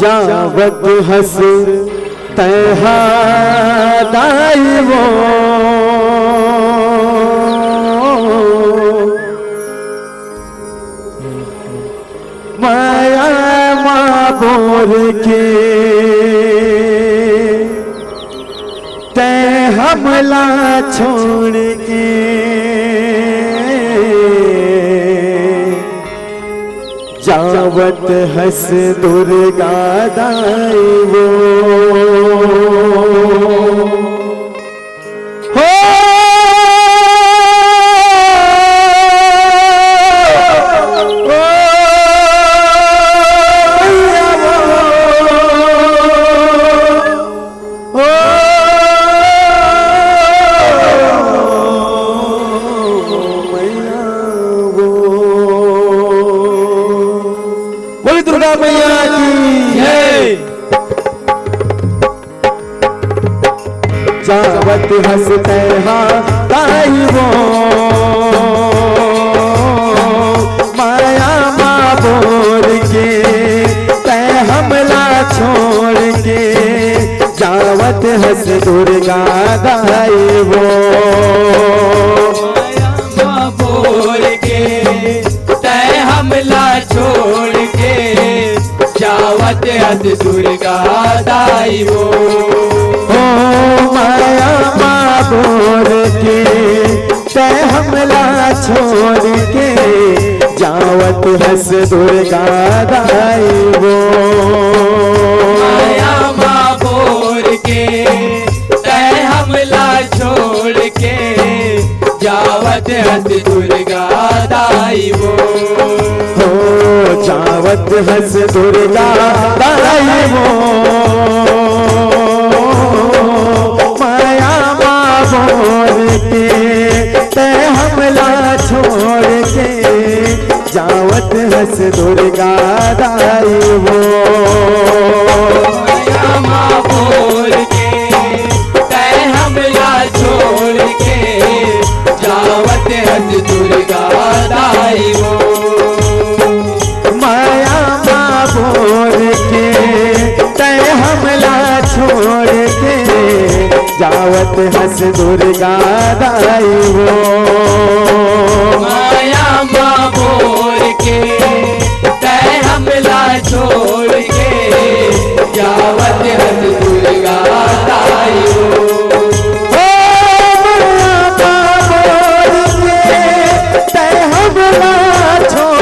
जावत हस तहादाई वो माया माबोर के ते हमला छोड़ के जावत हस दुर्गा दाई वो हो दुर्गा मैया की जय। जावत हंसते दाई वो माया माँ बोल के ते हमला छोड़ के जावत हंस दुर्गा दाई वो माया माँ बोल के ते हमला छोड़ के जावत हस दुर्गा दाई वो माया माँ बोल के ते हमला छोड़ के जावत हस दुर्गा दाई वो माया माँ बोल के ते हमला छोड़ के जावत हस दुर्गा दाई वो जावत हस दुर्गा दाई वो माया माँ बोल के ते हमला छोड़ के जावत हस दुर्गा दाई वो माया माँ बोल के ते हमला छोड़ के जावत हस दुर्गा दाई वो माया माँ बोल के ते हमला छोड़ के जावत हस दुर्गा दाई वो माया माँ बोल के ते हमला छोड़ के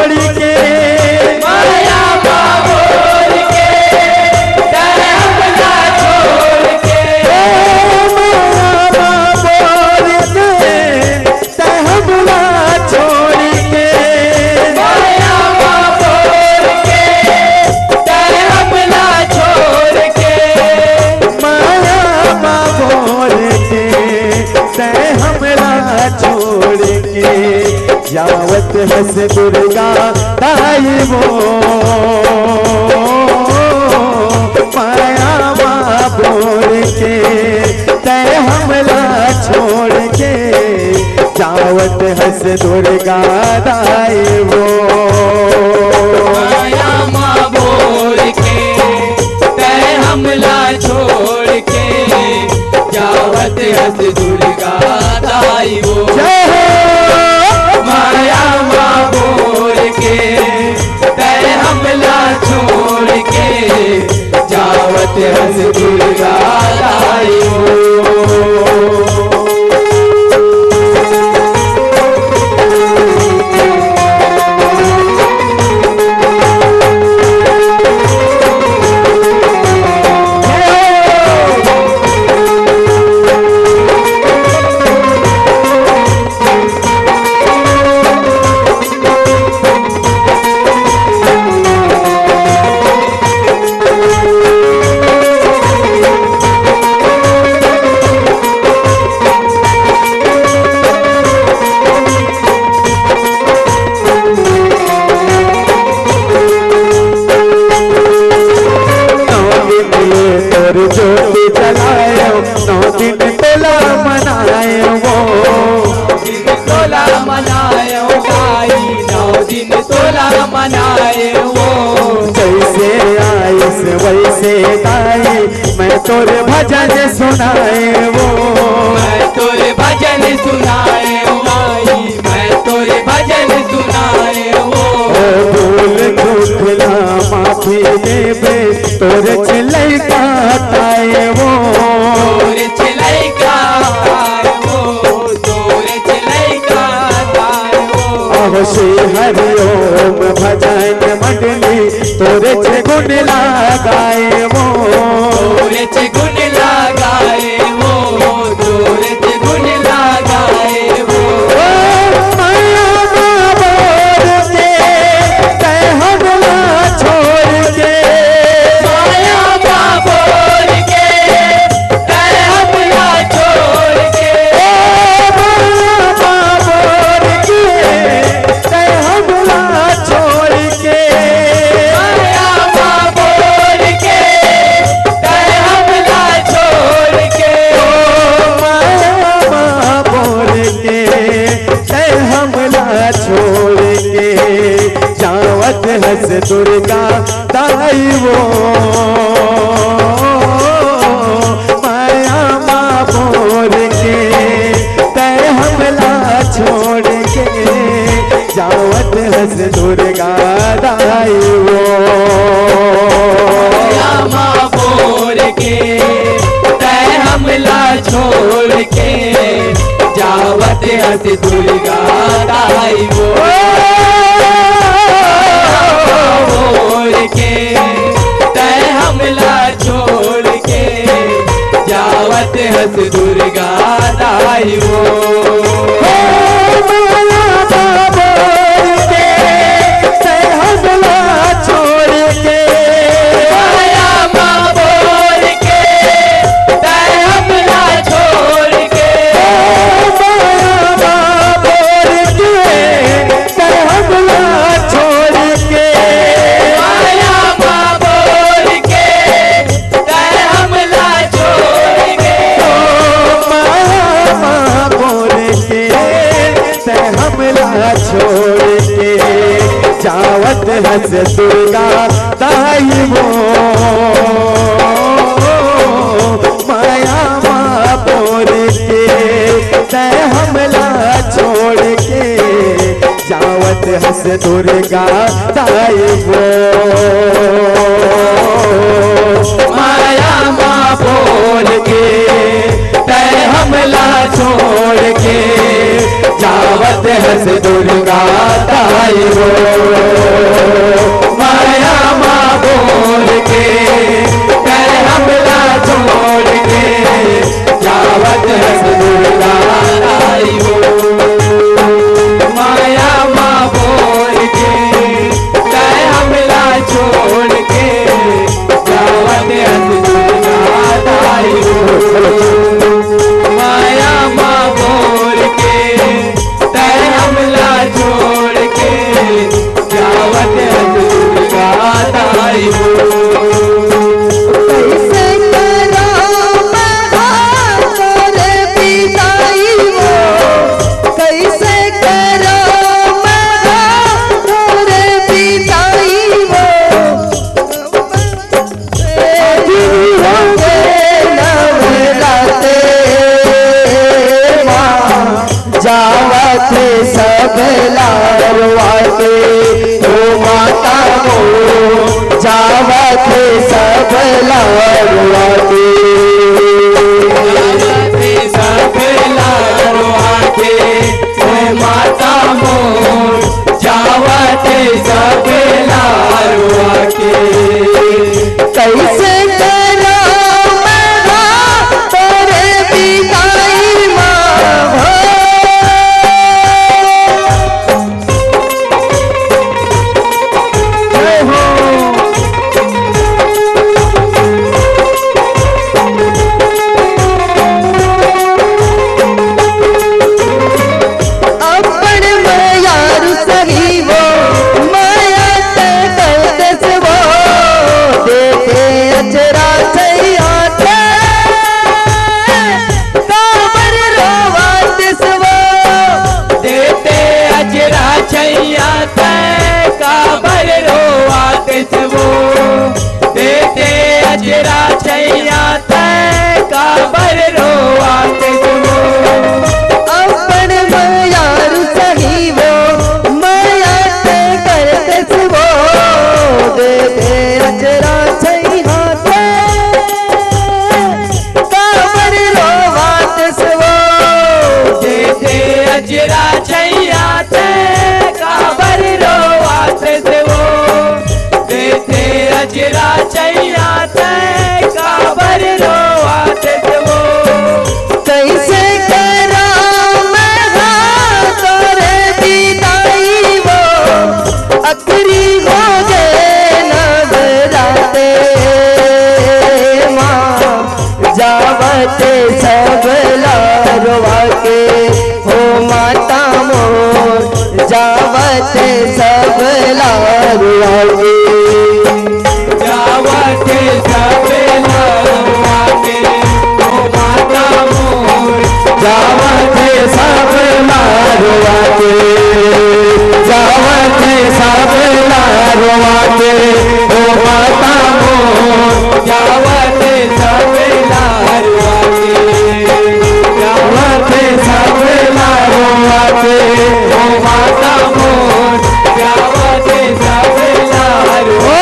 जावत हस दुर्गा दाई वो जावत हस दुर्गा दाई वो माया माँ बोल के ते हमला छोड़ के जावत हस दुर्गा दाई वो माया माँ बोल के ते हमला छोड़ के जावत हस दुर्गा दाई वो माया माँ बोल के ते हमला छोड़ के जावत हस दुर्गा दाई वो जैसे आई जैसे वैसे गाए मैं तोरे भजन सुनाए वो, मैं तोरे भजन सुनाए माई, मैं तोरे भजन सुनाए वो। भूल चूकला माफी देवे तोरे चिल्लाई काटाए वो, तोरे चिल्लाई काटाए वो, तोरे चिल्लाई काटाए वो। श्री हरिओम भजन मंडली तोरे छे गुण लगाए वो, तोरे छे गुण लगाए वो, तोरे छे गुण लगाए वो। माया बोल के तय हमला छोड़ के, माया बोल के तय हमला छोड़ के, माया बोल के तय हमला छोड़ के, माया बोल के तय हमला छोड़ के, माया बोल के तय हमला छोड़ के, जावत हस दुर्गा दाई वो, माया बोल के तय हमला छोड़ के, जावत हस दुर्गा दाई वो, माया बोल के तय हमला छोड़ के, जावत हस दुर्गा दाई वो। बोल के तय हमला छोड़ के, जावत हस दुर्गा दाई वो। माया बोल के तय हमला छोड़ के, माया बोल के तय हमला छोड़ के, छोड़ के जावत हस दुर्गा दाई वो, माया बोल के तय हमला छोड़ के, जावत हस दुर्गा दाई वो, माया बोल के तय हमला छोड़ के, जावत हस दुर्गा दाई वो। माया बोल के तय हमला छोड़ के, जावत हस दुर्गा दाई वो। माया बोल के तय हमला छोड़ के, जावत हस दुर्गा दाई वो। माया बोल के तय हमला छोड़ के, जावत हस दुर्गा दाई वो। कैसे करो तोरे पिताई वो, कैसे करो तोरे पिताई वो, नवराते जावत सब लारवाते ओ माता वो, जावत सब लारवाते, सब लारवा के ओ माता मोर, जावत सब लारवा के। कैसे करो तोरे पिताई माँ हो, अपन मयार सही वो, माया तकस वो, देखे अचरा छैया काबर रोवातिस वो, देते अजरा छैया तय काबर रोआतिस वो, देते जावत सब लारुआ के जावत सब लारुआ के ओ माता मोर जावत सब लारुआ के जावत सब लारुआ के ओ माता मोर जावत सब लारुआ के जावत सब लारुआ के ओ माता मोर जावत सब लारुआ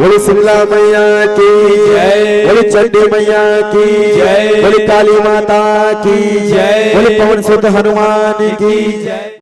बोले शिमला मैया की जय। बोले चंडी मैया की जय। बोले काली माता की जय। बोले पवन सुत हनुमान की जय।